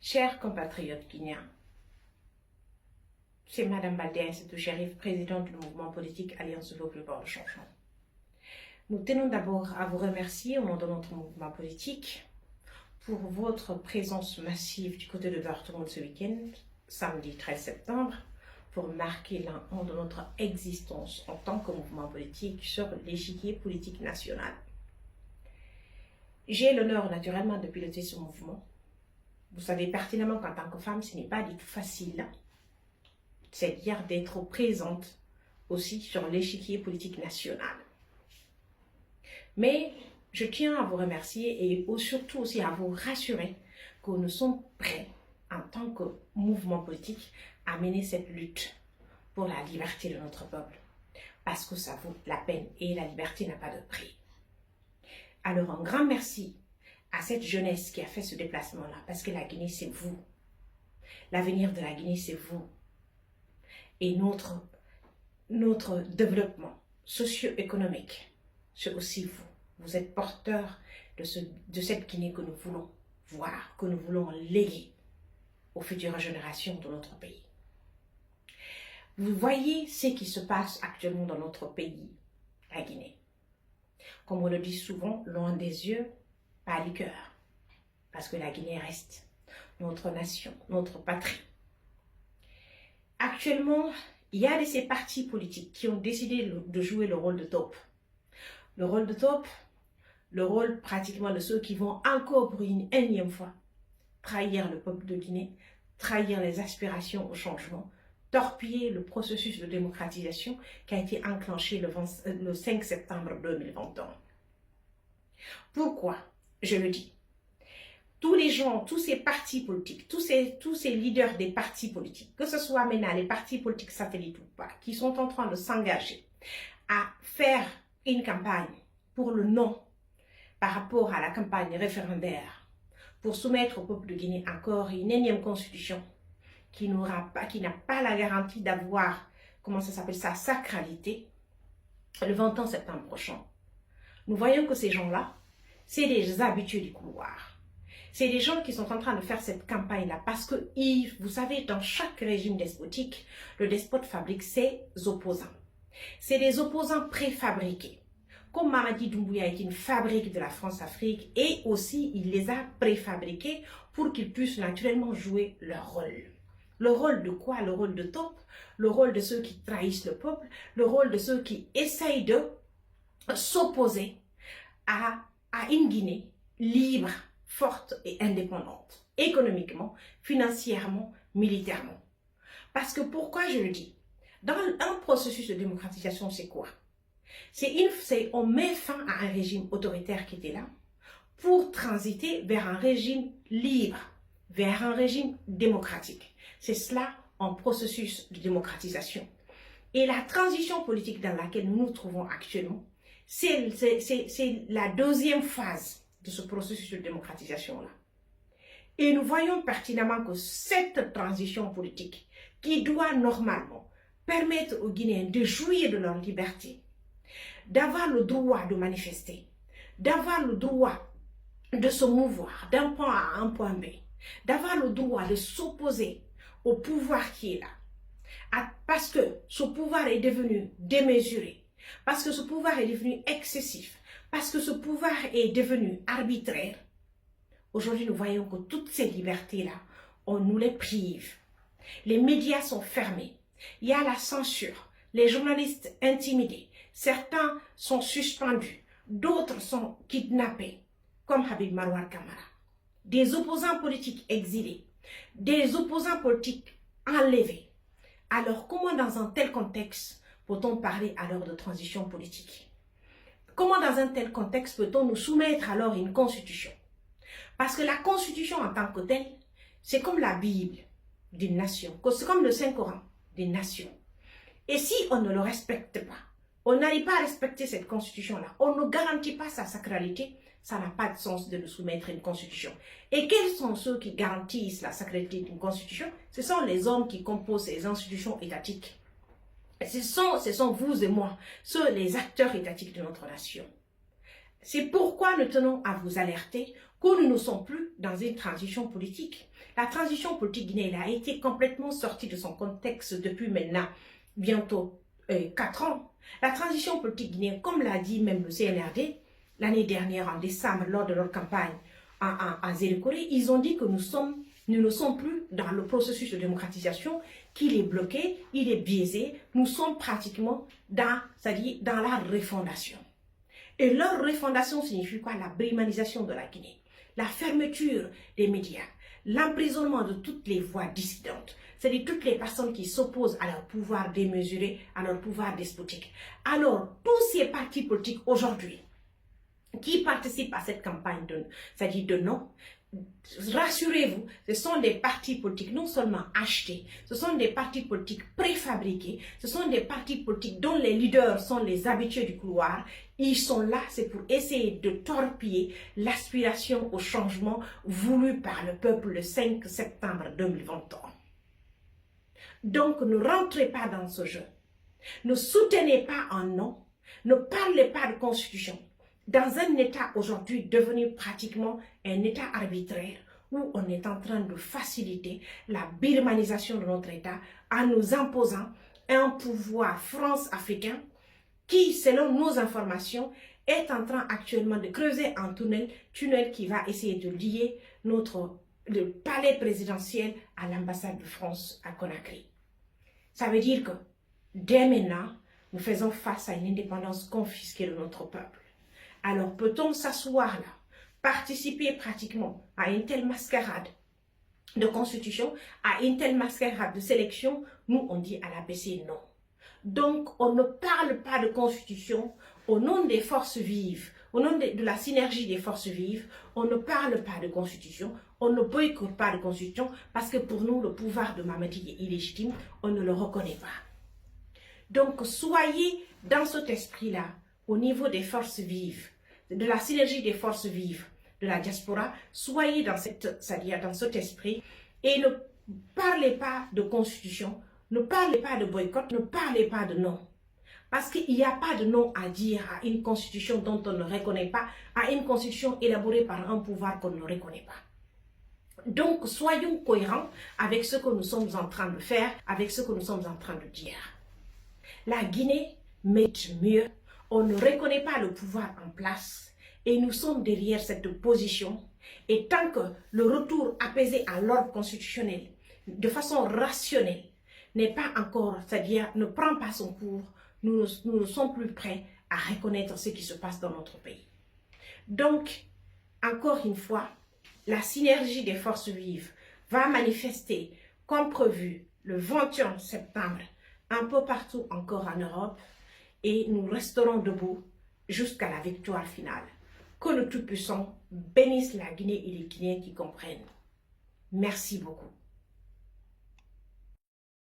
Chers compatriotes guinéens, c'est Madame Baldé Aïssatou Chérif, présidente du mouvement politique Alliance au plus fort le changement. Nous tenons d'abord à vous remercier au nom de notre mouvement politique pour votre présence massive du côté de Dortmund ce week-end, samedi 13 septembre, pour marquer l'un de notre existence en tant que mouvement politique sur l'échiquier politique national. J'ai l'honneur naturellement de piloter ce mouvement. Vous savez pertinemment qu'en tant que femme, ce n'est pas du tout facile, c'est-à-dire d'être présente aussi sur l'échiquier politique national. Mais je tiens à vous remercier et surtout aussi à vous rassurer que nous sommes prêts en tant que mouvement politique à mener cette lutte pour la liberté de notre peuple. Parce que ça vaut la peine et la liberté n'a pas de prix. Alors un grand merci à cette jeunesse qui a fait ce déplacement-là, parce que la Guinée, c'est vous. L'avenir de la Guinée, c'est vous. Et notre développement socio-économique, c'est aussi vous. Vous êtes porteur de cette Guinée que nous voulons voir, que nous voulons léguer aux futures générations de notre pays. Vous voyez ce qui se passe actuellement dans notre pays, la Guinée. Comme on le dit souvent, loin des yeux, pas du cœur. Parce que la Guinée reste notre nation, notre patrie. Actuellement, il y a de ces partis politiques qui ont décidé de jouer le rôle de taupe. Le rôle de taupe, le rôle pratiquement de ceux qui vont encore pour une énième fois trahir le peuple de Guinée, trahir les aspirations au changement, torpiller le processus de démocratisation qui a été enclenché le 5 septembre 2021. Pourquoi je le dis? Tous les gens, tous ces partis politiques, tous ces leaders des partis politiques, que ce soit maintenant les partis politiques satellites ou pas, qui sont en train de s'engager à faire une campagne pour le non par rapport à la campagne référendaire, pour soumettre au peuple de Guinée encore une énième constitution qui n'a pas la garantie d'avoir, comment ça s'appelle ça, sacralité, le 21 septembre prochain. Nous voyons que ces gens-là, c'est des habitués du couloir. C'est des gens qui sont en train de faire cette campagne-là parce que, vous savez, dans chaque régime despotique, le despote fabrique ses opposants. C'est des opposants préfabriqués. Comme Mamadi Doumbouya est une fabrique de la France-Afrique et aussi il les a préfabriqués pour qu'ils puissent naturellement jouer leur rôle. Le rôle de quoi? Le rôle de taupe, le rôle de ceux qui trahissent le peuple, le rôle de ceux qui essayent de s'opposer à une Guinée libre, forte et indépendante, économiquement, financièrement, militairement. Parce que pourquoi je le dis? Dans un processus de démocratisation, c'est quoi? On met fin à un régime autoritaire qui était là pour transiter vers un régime libre, vers un régime démocratique. C'est cela en processus de démocratisation. Et la transition politique dans laquelle nous nous trouvons actuellement, c'est la deuxième phase de ce processus de démocratisation-là. Et nous voyons pertinemment que cette transition politique, qui doit normalement permettre aux Guinéens de jouir de leur liberté, d'avoir le droit de manifester, d'avoir le droit de se mouvoir d'un point A à un point B, d'avoir le droit de s'opposer au pouvoir qui est là, parce que ce pouvoir est devenu démesuré, parce que ce pouvoir est devenu excessif, parce que ce pouvoir est devenu arbitraire. Aujourd'hui, nous voyons que toutes ces libertés-là, on nous les prive. Les médias sont fermés. Il y a la censure. Les journalistes intimidés. Certains sont suspendus. D'autres sont kidnappés, comme Habib Marwar Kamara. Des opposants politiques exilés. Des opposants politiques enlevés. Alors, comment dans un tel contexte peut-on parler alors de transition politique? Comment dans un tel contexte peut-on nous soumettre alors à une constitution? Parce que la constitution en tant que telle, c'est comme la Bible d'une nation, c'est comme le Saint-Coran des nations. Et si on ne le respecte pas, on n'arrive pas à respecter cette constitution-là, on ne garantit pas sa sacralité, ça n'a pas de sens de nous soumettre à une constitution. Et quels sont ceux qui garantissent la sacralité d'une constitution? Ce sont les hommes qui composent ces institutions étatiques. Ce sont vous et moi, les acteurs étatiques de notre nation. C'est pourquoi nous tenons à vous alerter que nous ne sommes plus dans une transition politique. La transition politique guinéenne a été complètement sortie de son contexte depuis maintenant bientôt 4 ans. La transition politique guinéenne, comme l'a dit même le CNRD, l'année dernière en décembre lors de leur campagne en Zéro-Corée, ils ont dit que nous ne sommes plus dans le processus de démocratisation, qu'il est bloqué, il est biaisé, nous sommes pratiquement c'est-à-dire dans la refondation. Et leur refondation signifie quoi? La birmanisation de la Guinée, la fermeture des médias, l'emprisonnement de toutes les voix dissidentes, c'est-à-dire toutes les personnes qui s'opposent à leur pouvoir démesuré, à leur pouvoir despotique. Alors, tous ces partis politiques aujourd'hui qui participent à cette campagne, c'est-à-dire de non, rassurez-vous, ce sont des partis politiques non seulement achetés, ce sont des partis politiques préfabriqués, ce sont des partis politiques dont les leaders sont les habitués du couloir. Ils sont là, c'est pour essayer de torpiller l'aspiration au changement voulu par le peuple le 5 septembre 2023. Donc, ne rentrez pas dans ce jeu. Ne soutenez pas un non. Ne parlez pas de constitution. Dans un État aujourd'hui devenu pratiquement un État arbitraire où on est en train de faciliter la birmanisation de notre État en nous imposant un pouvoir france-africain qui, selon nos informations, est en train actuellement de creuser un tunnel qui va essayer de lier le palais présidentiel à l'ambassade de France à Conakry. Ça veut dire que dès maintenant, nous faisons face à une indépendance confisquée de notre peuple. Alors peut-on s'asseoir là, participer pratiquement à une telle mascarade de constitution, à une telle mascarade de sélection? Nous, on dit à l'APC non. Donc, on ne parle pas de constitution au nom des forces vives, au nom de la synergie des forces vives. On ne parle pas de constitution, on ne boycotte pas de constitution parce que pour nous, le pouvoir de Mamadi est illégitime, on ne le reconnaît pas. Donc, soyez dans cet esprit-là, au niveau des forces vives, de la synergie des forces vives de la diaspora, soyez dans cet esprit et ne parlez pas de constitution, ne parlez pas de boycott, ne parlez pas de non. Parce qu'il n'y a pas de non à dire à une constitution dont on ne reconnaît pas, à une constitution élaborée par un pouvoir qu'on ne reconnaît pas. Donc, soyons cohérents avec ce que nous sommes en train de faire, avec ce que nous sommes en train de dire. La Guinée mérite mieux. On ne reconnaît pas le pouvoir en place et nous sommes derrière cette position. Et tant que le retour apaisé à l'ordre constitutionnel, de façon rationnelle, n'est pas encore, c'est-à-dire ne prend pas son cours, nous ne sommes plus prêts à reconnaître ce qui se passe dans notre pays. Donc, encore une fois, la synergie des forces vives va manifester comme prévu le 21 septembre un peu partout encore en Europe et nous resterons debout jusqu'à la victoire finale. Que le Tout-Puissant bénisse la Guinée et les Guinéens qui comprennent. Merci beaucoup.